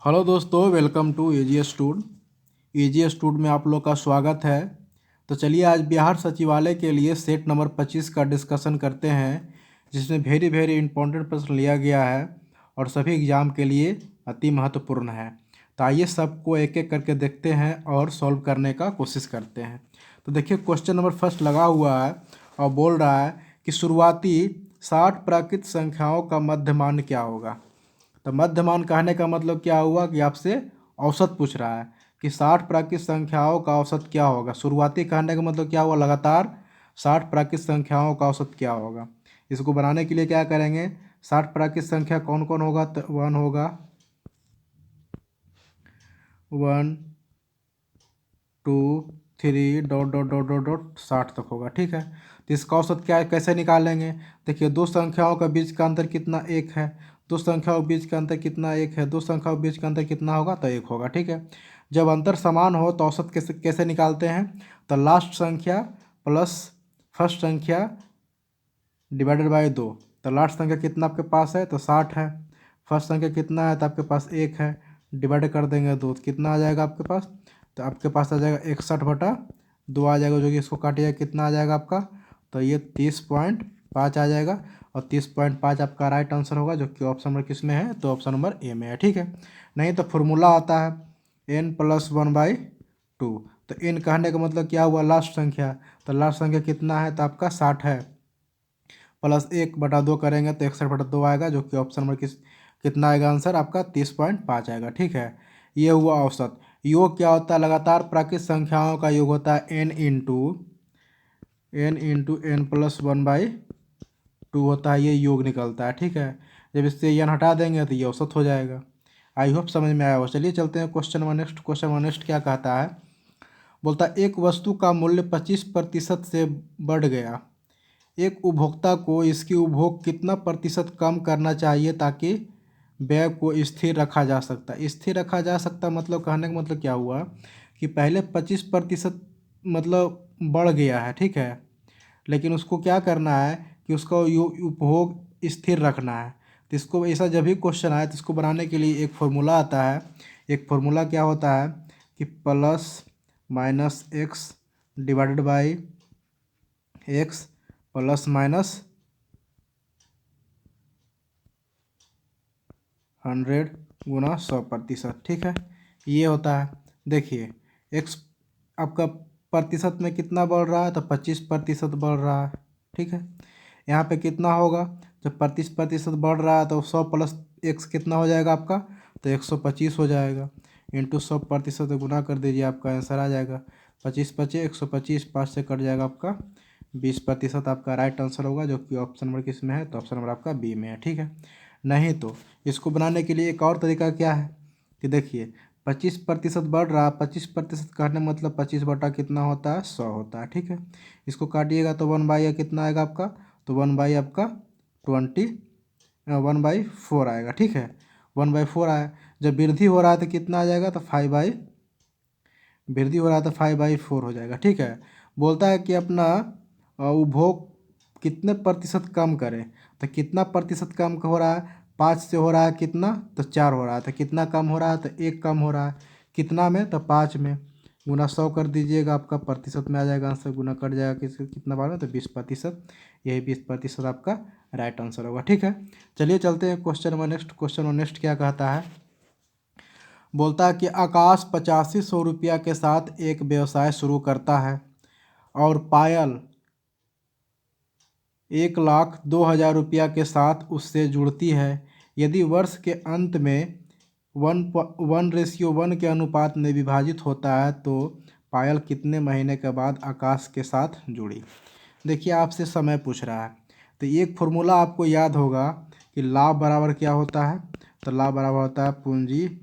Hello दोस्तों, welcome to AGS टूड। AGS टूड में आप लोग का स्वागत है। तो चलिए आज बिहार सचिवालय के लिए सेट नंबर 25 का डिस्कशन करते हैं, जिसमें वेरी वेरी इंपॉर्टेंट प्रश्न लिया गया है और सभी एग्जाम के लिए अति महत्वपूर्ण है। तो आइए सबको एक एक करके देखते हैं और सॉल्व करने का कोशिश करते हैं। तो देखिए क्वेश्चन नंबर फर्स्ट लगा हुआ है और बोल रहा है कि शुरुआती 60 प्राकृत संख्याओं का मध्यमान क्या होगा। तो मध्यमान कहने का मतलब क्या हुआ कि आपसे औसत पूछ रहा है कि 60 प्राकृत संख्याओं का औसत क्या होगा। शुरुआती कहने का मतलब क्या हुआ, लगातार 60 प्राकृत संख्याओं का औसत क्या होगा। इसको बनाने के लिए क्या करेंगे, 60 प्राकृत संख्या कौन कौन होगा, तो 1 होगा, 1 2 3 dot dot dot dot dot 60 तक होगा। ठीक है, तो इसका औसत क्या है, कैसे निकालेंगे। देखिए दो संख्याओं का बीच का अंतर कितना, 1 है। दो संख्याओं के बीच का अंतर कितना, 1 है। दो संख्याओं के बीच का अंतर कितना होगा, तो 1 होगा। ठीक है, जब अंतर समान हो तो औसत कैसे कैसे निकालते हैं, तो लास्ट संख्या प्लस फर्स्ट संख्या डिवाइडेड बाय 2। तो लास्ट संख्या कितना आपके पास है, तो 60 है। फर्स्ट संख्या कितना है, तो आपके पास 1 है। डिवाइड कर देंगे 2 तो कितना आ जाएगा आपके पास, तो आपके पास आ जाएगा 61/2 आ जाएगा, जो कि इसको काटिएगा कितना आ जाएगा आपका, तो ये 30.5 आ जाएगा। और 30.5 आपका राइट आंसर होगा, जो कि ऑप्शन नंबर किस में है, तो ऑप्शन नंबर ए में है। ठीक है, नहीं तो फॉर्मूला आता है n+1/2। तो n कहने का मतलब क्या हुआ, लास्ट संख्या। तो लास्ट संख्या कितना है, तो आपका 60 है। प्लस 1/2 करेंगे तो 61/2 आएगा, जो कि ऑप्शन नंबर कितना आएगा आंसर आपका, 30.5 आएगा। ठीक है, ये हुआ औसत। योग क्या होता है, लगातार प्राकृत संख्याओं का योग होता है n+1/2 होता है, ये योग निकलता है। ठीक है, जब इससे n हटा देंगे तो ये औसत हो जाएगा। आई होप समझ में आया हो। चलिए चलते हैं question number next. Question number next क्या कहता है, बोलता है एक वस्तु का मूल्य 25% से बढ़ गया। एक उपभोक्ता को इसकी उपभोग कितना प्रतिशत कम करना चाहिए ताकि व्यय को स्थिर रखा जा सकता। स्थिर रखा जा सकता मतलब कहने का मतलब क्या हुआ कि पहले 25% मतलब बढ़ गया है। ठीक है, लेकिन उसको क्या करना है कि उसका उपभोग स्थिर रखना है। तो इसको ऐसा जब भी क्वेश्चन आए तो इसको बनाने के लिए एक फार्मूला आता है। एक फार्मूला क्या होता है कि +-x डिवाइडेड बाई x +-100 गुना 100%। ठीक है, ये होता है। देखिए x आपका प्रतिशत में कितना बढ़ रहा है, तो 25% बढ़ रहा है। ठीक है, यहाँ पे कितना होगा, जब 25% बढ़ रहा है तो 100 प्लस x कितना हो जाएगा आपका, तो 125 हो जाएगा। इंटू 100% गुना कर दीजिए, आपका आंसर आ जाएगा 25×25 125, 5 से कट जाएगा आपका 20% आपका राइट आंसर होगा, जो कि ऑप्शन नंबर किस में है, तो ऑप्शन नंबर आपका बी में है। ठीक है, नहीं तो इसको बनाने के लिए एक और तरीका क्या है कि देखिए 25% बढ़ रहा है। 25% कहने मतलब 25 बटा कितना होता है, 100 होता है। ठीक है, इसको काटिएगा तो 1/, कितना आएगा आपका, तो 1/, आपका 1/4 आएगा। ठीक है, 1/4 आया। जब वृद्धि हो रहा है तो कितना आ जाएगा, तो वृद्धि हो रहा है तो 5/4 हो जाएगा। ठीक है, बोलता है कि अपना उपभोग कितने प्रतिशत कम करें। तो कितना प्रतिशत कम हो रहा है, 5 से हो रहा है कितना, तो 4 हो रहा है। तो कितना कम हो रहा है, तो 1 कम हो रहा है। कितना में, तो 5 में। गुना 100 कर दीजिएगा, आपका प्रतिशत में आ जाएगा आंसर, गुना कट जाएगा कितना बार में, तो 20%। यही 20% आपका राइट आंसर होगा। ठीक है, चलिए चलते हैं question number next. Question number next क्या कहता है, बोलता है कि आकाश 8500 रुपया के साथ एक व्यवसाय शुरू करता है और पायल 1,02,000 रुपया के साथ उससे जुड़ती है। यदि वर्ष के अंत में 1:1 के अनुपात में विभाजित होता है तो पायल कितने महीने के बाद आकाश के साथ जुड़ी। देखिए आपसे समय पूछ रहा है, तो एक फॉर्मूला आपको याद होगा कि लाभ बराबर क्या होता है, तो लाभ बराबर होता है पूंजी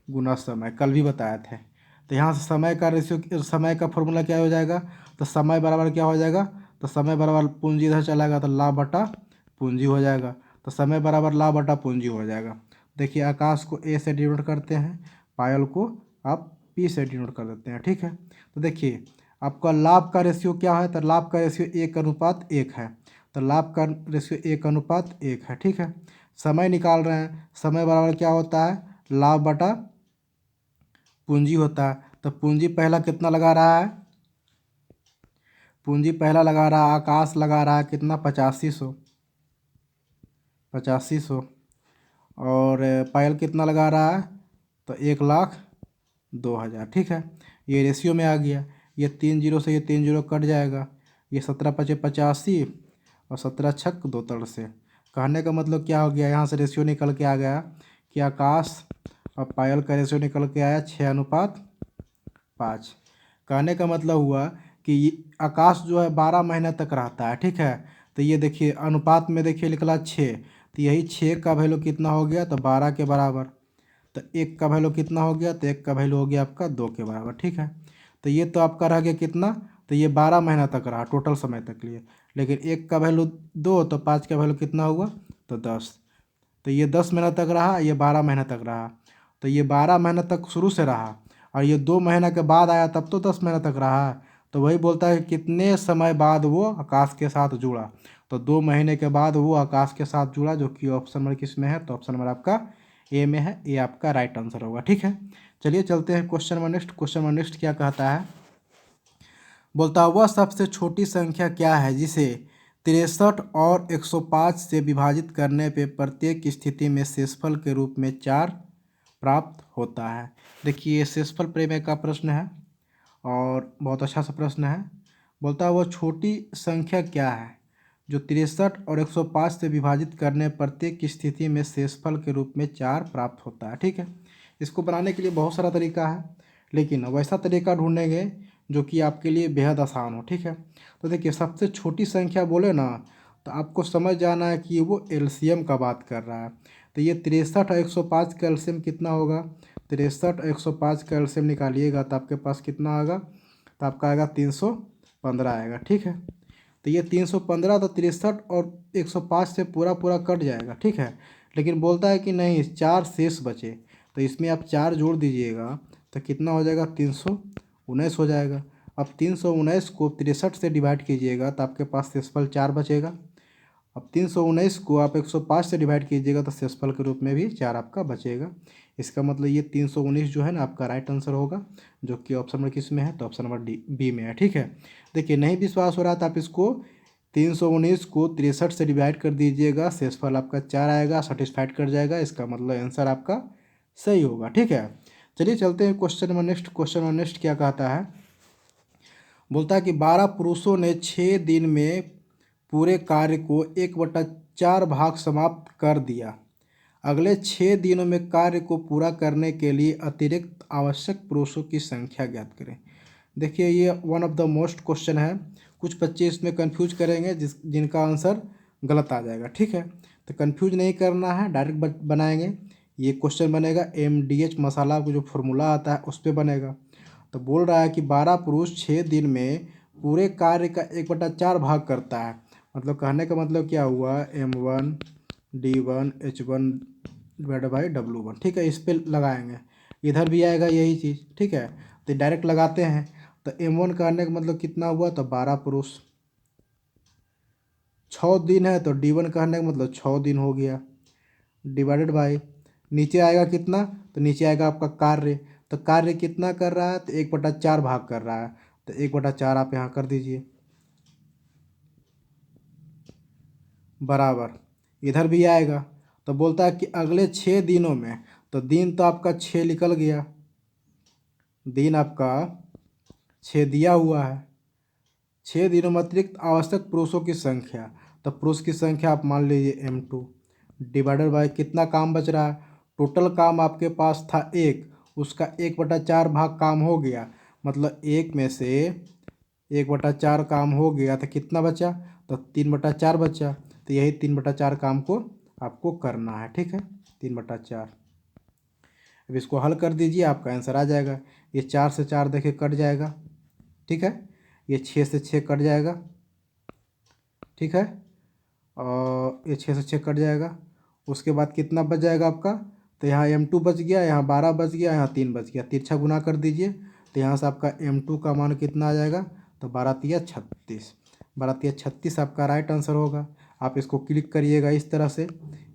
गुना समय, कल भी बताए थे। तो यहाँ से समय का रेशियो, समय का फॉर्मूला क्या हो जाएगा, तो समय बराबर क्या हो जाएगा, तो समय बराबर पूंजी इधर चलाएगा तो लाभ बटा पूंजी हो जाएगा। तो समय बराबर लाभ बटा पूंजी हो जाएगा। देखिए आकाश को ए से डिनोट करते हैं, पायल को आप पी से डिनोट कर देते हैं। ठीक है, तो देखिए आपका लाभ का रेशियो क्या है, तो लाभ का रेशियो 1:1 है। तो लाभ का रेशियो 1:1 है। ठीक है, समय निकाल रहे हैं, समय बराबर क्या होता है, लाभ बटा पूंजी होता है। तो पूंजी पहला कितना लगा रहा है, पूंजी पहला लगा रहा है आकाश लगा रहा है कितना 8500, 8500। और पायल कितना लगा रहा है तो 1,02,000। ठीक है, ये रेशियो में आ गया। ये 3 जीरो से ये 3 जीरो कट जाएगा। ये 17 पचे 85 और 17 छक 2 से। कहने का मतलब क्या हो गया, यहाँ से रेशियो निकल के आ गया कि आकाश और पायल का रेशियो निकल के आया 6:5। कहने का मतलब हुआ कि आकाश जो है 12 महीने तक रहता है। ठीक है, तो ये देखिए अनुपात में देखिए निकला 6, तो यही 6 का वैल्यू कितना हो गया तो 12 के बराबर। तो 1 का वैल्यू कितना हो गया तो 1 का वैल्यू हो गया आपका 2 के बराबर। ठीक है, तो ये तो आपका रह गया कितना, तो ये 12 महीना तक रहा टोटल समय तक लिए। लेकिन 1 का वैल्यू 2 तो 5 का वैल्यू कितना हुआ तो 10। तो ये 10 महीना तक रहा, ये 12 महीना तक रहा। तो ये 12 महीना तक शुरू से रहा और ये 2 महीना के बाद आया तब तो 10 महीना तक रहा। तो वही बोलता है कितने समय बाद वो आकाश के साथ जुड़ा। तो 2 महीने के बाद वो आकाश के साथ जुड़ा, जो कि ऑप्शन नंबर किस में है तो ऑप्शन नंबर आपका ए में है। ये आपका राइट आंसर होगा। ठीक है, चलिए चलते हैं question number next. Question number next क्या कहता है, बोलता है वह सबसे छोटी संख्या क्या है जिसे 63 और 105 से विभाजित करने पे प्रत्येक स्थिति में शेषफल के रूप में 4 प्राप्त होता है। देखिए ये शेषफल प्रमेय का प्रश्न है और बहुत अच्छा सा प्रश्न है। बोलता है वह छोटी संख्या क्या है जो 63 और 105 से विभाजित करने प्रत्येक स्थिति में शेषफल के रूप में 4 प्राप्त होता है। ठीक है, इसको बनाने के लिए बहुत सारा तरीका है, लेकिन वैसा तरीका ढूंढेंगे जो कि आपके लिए बेहद आसान हो। ठीक है, तो देखिए सबसे छोटी संख्या बोले ना तो आपको समझ जाना है कि वो एलसीएम का बात कर रहा है। तो ये 63 और 105 का एलसीएम कितना होगा, 63 और 105 का एलसीएम निकालिएगा तो आपके पास कितना आएगा, तो आपका आएगा 315 आएगा। ठीक है, तो ये 315 तो 63 और 105 से पूरा पूरा कट जाएगा। ठीक है, लेकिन बोलता है कि नहीं 4 शेष बचे, तो इसमें आप 4 जोड़ दीजिएगा तो कितना हो जाएगा 319 हो जाएगा। अब 319 को 63 से डिवाइड कीजिएगा तो आपके पास शेषफल 4 बचेगा। अब 319 को आप 105 से डिवाइड कीजिएगा तो शेषफल के रूप में भी 4 आपका बचेगा। इसका मतलब ये 319 जो है ना आपका राइट आंसर होगा, जो कि ऑप्शन नंबर किस में है तो ऑप्शन नंबर डी बी में है। ठीक है, देखिए नहीं विश्वास हो रहा था आप इसको 319 को 63 से डिवाइड कर दीजिएगा, शेषफल आपका 4 आएगा, सेटिस्फाइड कर जाएगा। इसका मतलब आंसर आपका सही होगा। ठीक है, चलिए चलते हैं question number next. Question number next क्या कहता है, बोलता है कि 12 पुरुषों ने 6 दिन में पूरे कार्य को 1/4 भाग समाप्त कर दिया। अगले 6 दिनों में कार्य को पूरा करने के लिए अतिरिक्त आवश्यक पुरुषों की संख्या ज्ञात करें। देखिए ये one of the most question है। कुछ बच्चे इसमें कंफ्यूज करेंगे जिनका आंसर गलत आ जाएगा। ठीक है, तो कंफ्यूज नहीं करना है, डायरेक्ट बनाएंगे। ये क्वेश्चन बनेगा MDH मसाला को जो फॉर्मूला आता है उस पर बनेगा। तो बोल रहा है कि 12 पुरुष 6 दिन में पूरे कार्य का 1/4 भाग करता है। मतलब कहने का मतलब क्या हुआ, M1 D1 H1 divide by W1। ठीक है, इस पर लगाएंगे, इधर भी आएगा यही चीज़। ठीक है, तो डायरेक्ट लगाते हैं। तो M1 कहने का मतलब कितना हुआ तो 12 पुरुष, 6 दिन है तो D1 कहने का मतलब 6 दिन हो गया, डिवाइडेड बाई नीचे आएगा कितना, तो नीचे आएगा आपका कार्य। तो कार्य कितना कर रहा है तो 1/4 भाग कर रहा है, तो 1/4 आप यहाँ कर दीजिए बराबर, इधर भी आएगा। तो बोलता है कि अगले 6 दिनों में, तो दिन तो आपका 6 निकल गया, दिन आपका 6 दिया हुआ है। 6 दिनों में अतिरिक्त आवश्यक पुरुषों की संख्या, तो पुरुष की संख्या आप मान लीजिए M2 डिवाइडेड बाय कितना काम बच रहा है, टोटल काम आपके पास था 1, उसका 1/4 भाग काम हो गया, मतलब 1 में से 1/4 काम हो गया तो कितना बचा तो 3/4 बचा। तो यही 3/4 काम को आपको करना है। ठीक है, 3/4। अब इसको हल कर दीजिए, आपका आंसर आ जाएगा। ये 4 से 4 देखिए कट जाएगा। ठीक है, ये 6 से 6 कट जाएगा। ठीक है, और ये 6 से 6 कट जाएगा। उसके बाद कितना बच जाएगा आपका, तो यहाँ M2 बच गया, यहाँ 12 बच गया, यहाँ 3 बच गया, तिरछा गुना कर दीजिए। तो यहाँ से आपका M2 का मान कितना आ जाएगा, तो 12×3 = 36, 12×3 = 36 आपका राइट आंसर होगा। आप इसको क्लिक करिएगा इस तरह से,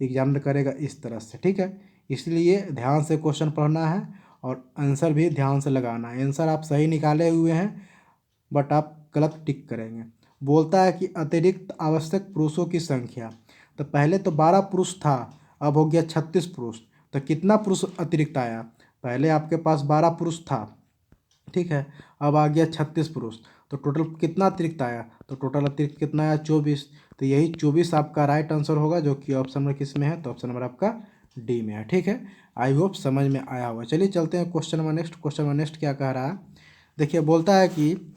एग्जामिनर करेगा इस तरह से। ठीक है, इसलिए ध्यान से क्वेश्चन पढ़ना है और आंसर भी ध्यान से लगाना है। आंसर आप सही निकाले हुए हैं बट आप गलत टिक करेंगे। बोलता है कि अतिरिक्त आवश्यक पुरुषों की संख्या। तो पहले तो 12 पुरुष था, अब हो गया 36 पुरुष। तो कितना पुरुष अतिरिक्त आया? पहले आपके पास 12 पुरुष था, ठीक है, अब आ गया 36 पुरुष। तो टोटल कितना अतिरिक्त आया? तो टोटल अतिरिक्त कितना आया? 24। तो यही 24 आपका राइट आंसर होगा, जो कि ऑप्शन नंबर किस में है? तो ऑप्शन नंबर आपका डी में है। ठीक है, आई होप समझ में आया होगा। चलिए चलते हैं question number next. Question number next क्या कह रहा है, देखिए बोलता है कि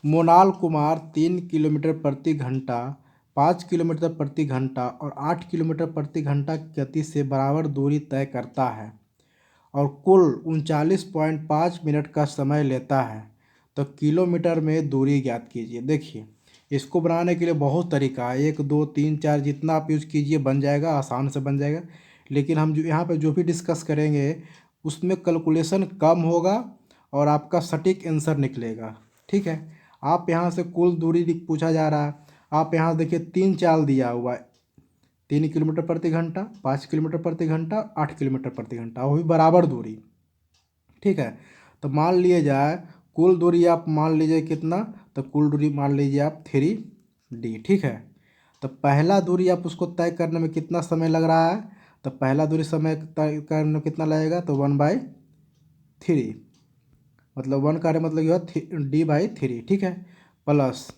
मोनाल कुमार 3 किलोमीटर प्रति घंटा, 5 किलोमीटर प्रति घंटा और 8 किलोमीटर प्रति घंटा की गति से बराबर दूरी तय करता है और कुल 39.5 मिनट का समय लेता है, तो किलोमीटर में दूरी ज्ञात कीजिए। देखिए इसको बनाने के लिए बहुत तरीका है, 1 2 3 4 जितना आप यूज कीजिए बन जाएगा, आसान से बन जाएगा। लेकिन हम जो यहाँ पे जो भी डिस्कस करेंगे उसमें कैलकुलेशन कम होगा और आपका सटीक आंसर निकलेगा। ठीक है, आप यहाँ से कुल दूरी पूछा जा रहा है, आप यहाँ देखिए 3 चाल दिया हुआ है, 3 किलोमीटर प्रति घंटा, 5 किलोमीटर प्रति घंटा, 8 किलोमीटर प्रति घंटा, वो भी बराबर दूरी। ठीक है, तो मान लिए जाए कुल दूरी आप मान लीजिए कितना, तो कुल दूरी मान लीजिए आप 3D। ठीक है, तो पहला दूरी आप उसको तय करने में कितना समय लग रहा है? तो पहला दूरी समय तय करने में कितना लगेगा? तो 1/3, मतलब 1 का मतलब यह D/3। ठीक है, plus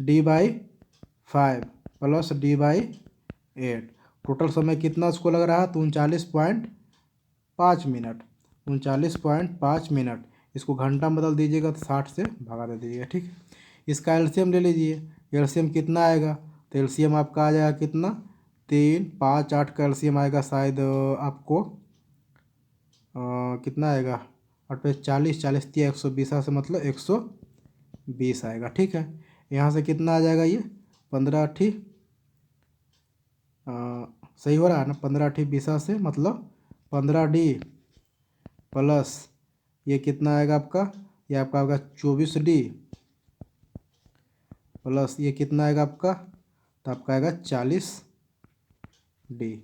D/5 plus D/8, total समय कितना उसको लग रहा है? तो 39.5 मिनट, 39.5 मिनट। इसको घंटा में बदल दीजिएगा तो 60 से भगा दे दीजिएगा। ठीक है, इसका एलसीएम ले लीजिए। एलसीएम कितना आएगा? तो एलसीएम आपका आ जाएगा कितना? 3 5 8 का एलसीएम आएगा शायद आपको कितना आएगा? 8 पे 40, 40 दिया 120 से मतलब 120 आएगा। ठीक है, यहाँ से कितना आ जाएगा? ये 15 8 सही हो रहा है ना? 15 8 20 से मतलब 15D प्लस ये कितना आएगा आपका? ये आपका होगा 24D प्लस ये कितना आएगा आपका? तो आपका आएगा 40D।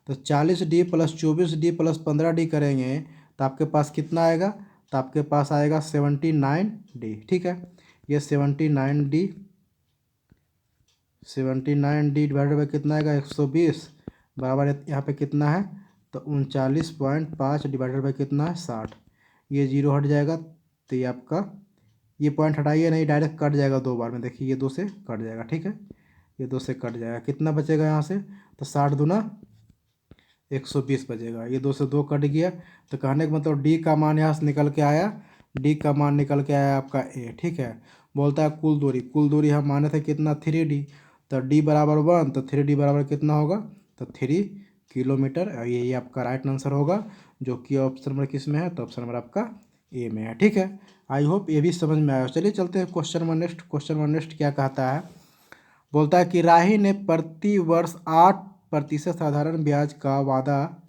तो 40D plus 24D plus 15D करेंगे तो आपके पास कितना आएगा? तो आपके पास आएगा 79D। ठीक है, ये 79D डिवाइडेड बाई कितना आएगा? 120 बराबर यहाँ पे कितना है? तो 39.5 डिवाइडेड बाई कितना है? 60। ये 0 हट जाएगा तो ये आपका, ये पॉइंट हटाइए नहीं, डायरेक्ट कट जाएगा 2 बार में। देखिए ये 2 से कट जाएगा। ठीक है, ये 2 से कट जाएगा, कितना बचेगा यहाँ से? तो 60 दूना 120 बचेगा। ये 2 से 2 कट गया, तो कहने का मतलब डी का मान यहाँ से निकल के आया, डी का मान निकल के आया आपका ए। ठीक है, बोलता है कुल दूरी, कुल दूरी हम माने थे कितना? 3D। तो डी बराबर 1, तो 3D बराबर कितना होगा? तो 3 किलोमीटर। यही आपका राइट आंसर होगा, जो कि ऑप्शन नंबर किस में है? तो ऑप्शन नंबर आपका ए में है। ठीक है, आई होप ये भी समझ में आया। चलिए चलते हैं question number next. Question number next क्या कहता है, बोलता है कि राही ने प्रति वर्ष 8% साधारण ब्याज का वादा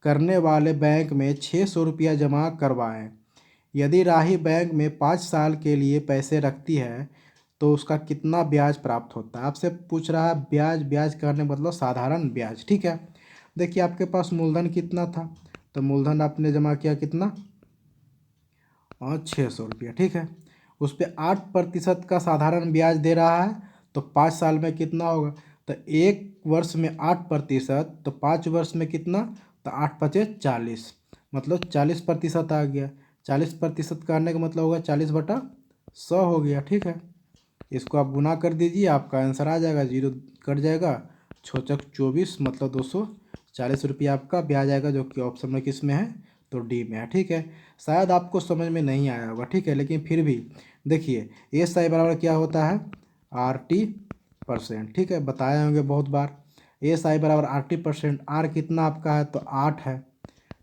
करने वाले बैंक में 600 रुपया जमा करवाएं। यदि राही बैंक में 5 साल के लिए पैसे रखती है तो उसका कितना ब्याज प्राप्त होता है? आपसे पूछ रहा है ब्याज, ब्याज करने मतलब साधारण ब्याज। ठीक है, देखिए आपके पास मूलधन कितना था? तो मूलधन आपने जमा किया कितना? 600 रुपया। ठीक है, उस पर 8% का साधारण ब्याज दे रहा है, तो 5 साल में कितना होगा? तो 1 वर्ष में 8%, तो 5 वर्ष में कितना? तो 8 पचे 40, मतलब 40% आ गया। 40% करने का मतलब होगा 40/100 हो गया। ठीक है, इसको आप गुना कर दीजिए, आपका आंसर आ जाएगा, 0 कट जाएगा, 6×4 = 24 मतलब 240 रुपया आपका ब्याज आएगा, जो कि ऑप्शन में किस में है? तो डी में है। ठीक है, शायद आपको समझ में नहीं आया होगा। ठीक है, लेकिन फिर भी देखिए एस आई बराबर क्या होता है? RT%। ठीक है, बताए होंगे बहुत बार। एस आई बराबर RT%। आर कितना आपका है? तो 8 है।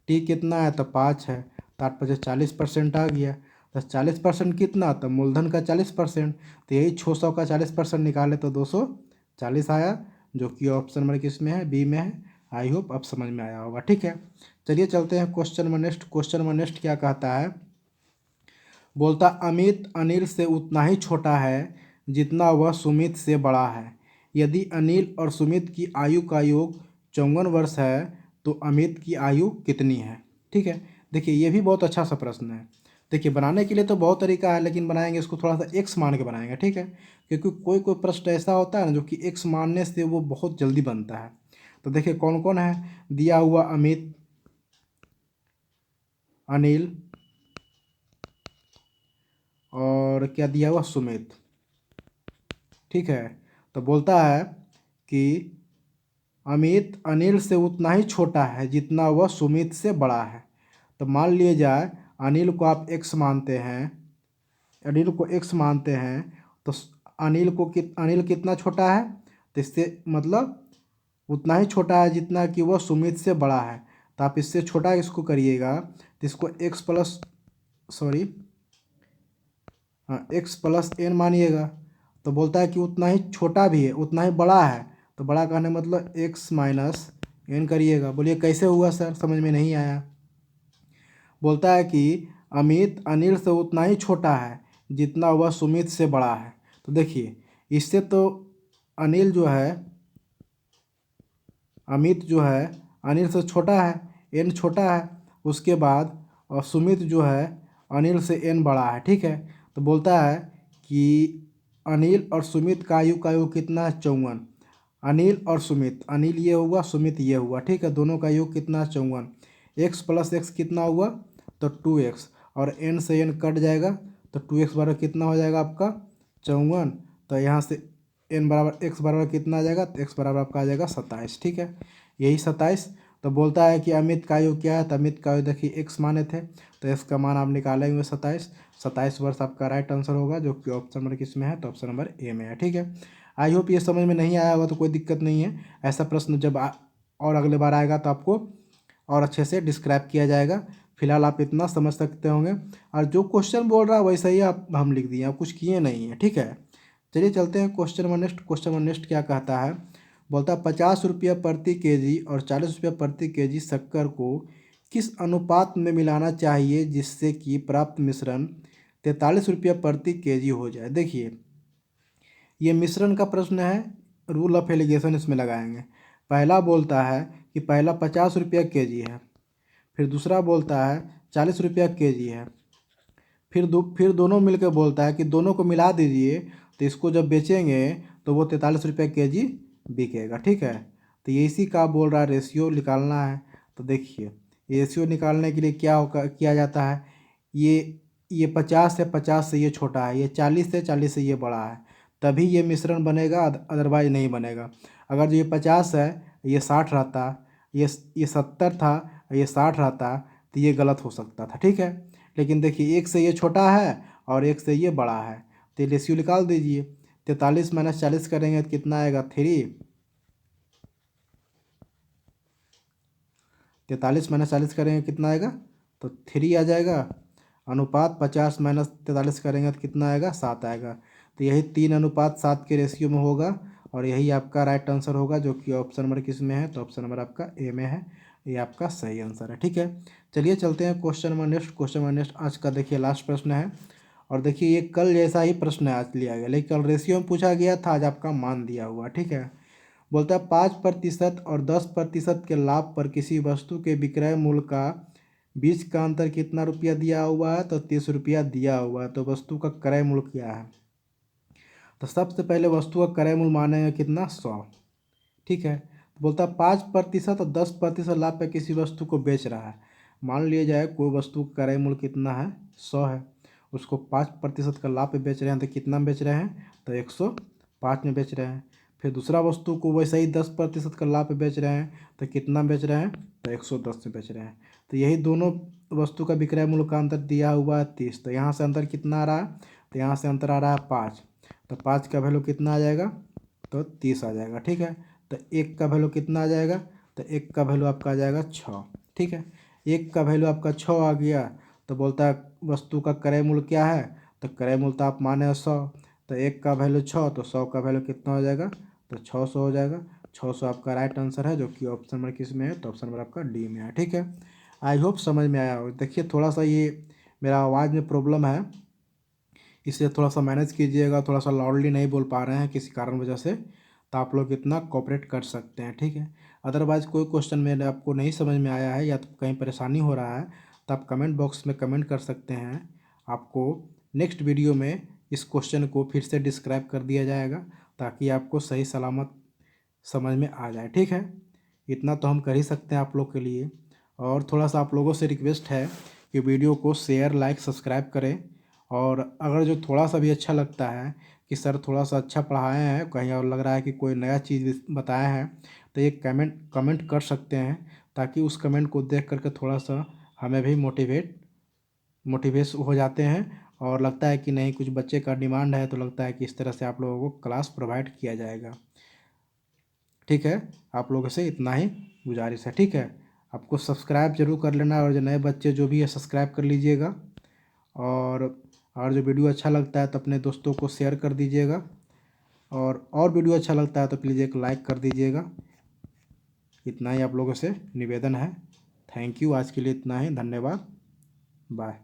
टी कितना है? तो 5 है। तो 8 5 40% आ गया। तो 40% कितना? तो मूलधन का 40%। तो यही 600 का 40% निकाले तो 240 आया, जो कि ऑप्शन नंबर किस में है? बी में है। आई होप अब समझ में आया होगा। ठीक है, चलिए चलते हैं question number next. Question number next क्या कहता है, बोलता अमित अनिल से उतना ही छोटा है जितना वह सुमित से बड़ा है। यदि अनिल और सुमित की आयु का योग 54 वर्ष है तो अमित की आयु कितनी है। ठीक है, देखिए ये भी बहुत अच्छा सा प्रश्न है। देखिए बनाने के लिए तो बहुत तरीका है, लेकिन बनाएंगे इसको थोड़ा सा एक्स मान के बनाएंगे। ठीक है, क्योंकि कोई कोई प्रश्न ऐसा होता है ना जो कि एक्स मानने से वो बहुत जल्दी बनता है। तो देखिए कौन कौन है दिया हुआ, अमित, अनिल और क्या दिया हुआ, सुमित। ठीक है, तो बोलता है कि अमित अनिल से उतना ही छोटा है जितना वह सुमित से बड़ा है। तो मान लिया जाए अनिल को आप एक्स मानते हैं, अनिल को एक्स मानते हैं, तो अनिल कितना छोटा है, तो इससे मतलब उतना ही छोटा है जितना कि वह सुमित से बड़ा है। तो आप इससे छोटा इसको करिएगा तो इसको एक्स प्लस सॉरी हाँ एक्स प्लस एन मानिएगा। तो बोलता है कि उतना ही छोटा भी है उतना ही बड़ा है, तो बड़ा कहने मतलब एक्स माइनस एन करिएगा। बोलिए कैसे हुआ सर, समझ में नहीं आया। बोलता है कि अमित अनिल से उतना ही छोटा है जितना वह सुमित से बड़ा है। तो देखिए इससे तो अनिल जो है अमित जो है अनिल से छोटा है, एन छोटा है, उसके बाद और सुमित जो है अनिल से एन बड़ा है। ठीक है, तो बोलता है कि अनिल और सुमित का योग कितना है, 54। अनिल और सुमित, अनिल ये हुआ सुमित ये हुआ। ठीक है, दोनों का योग कितना है, 54। एक्स प्लस एक्स कितना हुआ, तो 2x, और एन से एन कट जाएगा तो 2x बराबर कितना हो जाएगा आपका, 54। तो यहाँ से एन बराबर एक्स बराबर कितना आ जाएगा, तो एक्स बराबर आपका आ जाएगा 27। ठीक है, यही 27। तो बोलता है कि अमित का आयु क्या है, तो अमित का आयु देखिए एक्स माने थे, तो एक्स का मान आप निकालेंगे 27। 27 वर्ष आपका राइट आंसर होगा, जो कि ऑप्शन नंबर किस में है, तो ऑप्शन नंबर ए में है। ठीक है, आई होप ये समझ में नहीं आया होगा तो कोई दिक्कत नहीं है। ऐसा प्रश्न जब और अगले बार आएगा तो आपको और अच्छे से डिस्क्राइब किया जाएगा। फिलहाल आप इतना समझ सकते होंगे, और जो क्वेश्चन बोल रहा है वैसा ही आप हम लिख दिए, आप कुछ किए नहीं है। ठीक है, चलिए चलते हैं question number next. Question number next क्या कहता है, बोलता है 50 रुपया प्रति केजी और 40 रुपया प्रति केजी शक्कर को किस अनुपात में मिलाना चाहिए जिससे कि प्राप्त मिश्रण 43 रुपया प्रति केजी हो जाए। देखिए ये मिश्रण का प्रश्न है, रूल ऑफ एलिगेशन इसमें लगाएंगे। पहला बोलता है कि पहला 50 रुपया केजी है, फिर दूसरा बोलता है 40 रुपया केजी है, फिर दोनों मिलकर बोलता है कि दोनों को मिला दीजिए, तो इसको जब बेचेंगे तो वो 43 रुपया केजी बिकेगा। ठीक है, तो ये इसी का बोल रहा है रेशियो निकालना है। तो देखिए रेशियो निकालने के लिए क्या होगा, किया जाता है, ये 50 है, 50 से ये छोटा है, ये 40 है, 40 से ये बड़ा है, तभी ये मिश्रण बनेगा, अदरवाइज नहीं बनेगा। अगर जो ये 50 है ये 60 रहता, ये 70 था, ये 60 रहता, तो ये गलत हो सकता था। ठीक है, लेकिन देखिए एक से ये छोटा है और एक से ये बड़ा है, तो ये रेशियो निकाल दीजिए। 43 माइनस 40 करेंगे तो कितना आएगा, 3। 43 माइनस 40 करेंगे कितना आएगा, तो 3 आ जाएगा। अनुपात 50 माइनस 43 करेंगे तो कितना आएगा, 7 आएगा। तो यही 3:7 के रेशियो में होगा, और यही आपका राइट आंसर होगा, जो कि ऑप्शन नंबर किस में है, तो ऑप्शन नंबर आपका ए में है। ये आपका सही आंसर है। ठीक है, चलिए चलते हैं question number next. Question number next आज का देखिए लास्ट प्रश्न है, और देखिए ये कल जैसा ही प्रश्न है आज लिया गया, लेकिन कल रेशियो में पूछा गया था, आज आपका मान दिया हुआ। ठीक है, बोलता है 5% और 10% के लाभ पर किसी वस्तु के विक्रय मूल्य का बीच का अंतर कितना रुपया दिया हुआ है, तो 30 रुपया दिया हुआ है। तो वस्तु का क्रय मूल्य क्या है, तो सबसे पहले वस्तु का क्रय मूल्य मानेंगे कितना, 100। ठीक है, तो बोलता है 5% और 10% लाभ पे किसी वस्तु को बेच रहा है। मान लिया जाए कोई वस्तु का क्रय मूल्य कितना है, 100 है, उसको 5% का लाभ पे बेच रहे हैं, तो कितना में बेच रहे हैं, तो 105 में बेच रहे हैं। फिर दूसरा वस्तु को वैसे ही 10% का लाभ पे बेच रहे हैं, तो कितना बेच रहे हैं, तो 110 में बेच रहे हैं। तो यही दोनों वस्तु का विक्रय मूल्य का अंतर दिया हुआ है 30। तो यहाँ से अंतर कितना आ रहा है, तो यहाँ से अंतर आ रहा है 5। तो 5 का वैल्यू कितना आ जाएगा, तो 30 आ जाएगा। ठीक है, तो 1 का वैल्यू कितना आ जाएगा, तो 1 का वैल्यू आपका आ जाएगा 6। ठीक है, 1 का वैल्यू आपका 6 आ गया। तो बोलता है वस्तु का क्रय मूल्य क्या है, तो क्रय मूल्य तो आप माने 100, तो 1 का वैल्यू 6, तो 100 का वैल्यू कितना हो जाएगा, तो 600 हो जाएगा। 600 आपका राइट आंसर है, जो कि ऑप्शन नंबर किस में है, तो ऑप्शन नंबर आपका डी में है। ठीक है, आई होप समझ में आया हो। देखिए थोड़ा सा ये मेरा आवाज़ में प्रॉब्लम है, इसे थोड़ा सा मैनेज कीजिएगा, थोड़ा सा लाउडली नहीं बोल पा रहे हैं किसी कारण वजह से, तो आप लोग इतना कोऑपरेट कर सकते हैं। ठीक है, अदरवाइज़ कोई क्वेश्चन मेरे आपको नहीं समझ में आया है या तो कहीं परेशानी हो रहा है तो आप कमेंट बॉक्स में कमेंट कर सकते हैं। आपको नेक्स्ट वीडियो में इस क्वेश्चन को फिर से डिस्क्राइब कर दिया जाएगा ताकि आपको सही सलामत समझ में आ जाए। ठीक है, इतना तो हम कर ही सकते हैं आप लोग के लिए। और थोड़ा सा आप लोगों से रिक्वेस्ट है कि वीडियो को शेयर लाइक सब्सक्राइब करें। और अगर जो थोड़ा सा भी अच्छा लगता है कि सर थोड़ा सा अच्छा पढ़ाए हैं, कहीं और लग रहा है कि कोई नया चीज़ बताया है, तो ये कमेंट कर सकते हैं ताकि उस कमेंट को देख करके थोड़ा सा हमें भी मोटिवेट हो जाते हैं और लगता है कि नहीं कुछ बच्चे का डिमांड है, तो लगता है कि इस तरह से आप लोगों को क्लास प्रोवाइड किया जाएगा। ठीक है, आप लोगों से इतना ही गुजारिश है। ठीक है, आपको सब्सक्राइब जरूर कर लेना और जो नए बच्चे जो भी है सब्सक्राइब कर लीजिएगा। और जो वीडियो अच्छा लगता है तो अपने दोस्तों को शेयर कर दीजिएगा। और वीडियो अच्छा लगता है तो प्लीज़ एक लाइक कर दीजिएगा। इतना ही आप लोगों से निवेदन है। थैंक यू, आज के लिए इतना ही, धन्यवाद, बाय।